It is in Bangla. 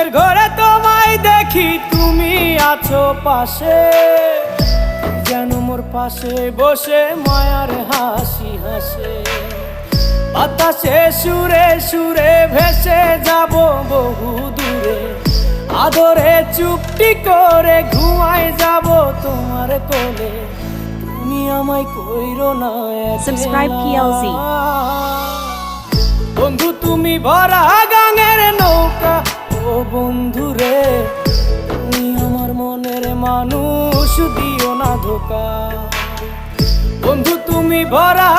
ঘুমের ঘরে তোমায় দেখি, তুমি আছো পাশে, যেন মোর পাশে বসে মায়ার হাসি হাসে। বাতাসে সুরে সুরে ভেসে যাব বহু দূরে, আদরে চুপটি করে ঘুমায় যাব তোমার কোলে। তুমি আমায় কইরো না Subscribe PLZ। বন্ধু তুমি ভরা গাঙের নৌকা, ও বন্ধু রে তুমি আমার মনের মানুষ, দিও না ধোকা। বন্ধু তুমি ভরা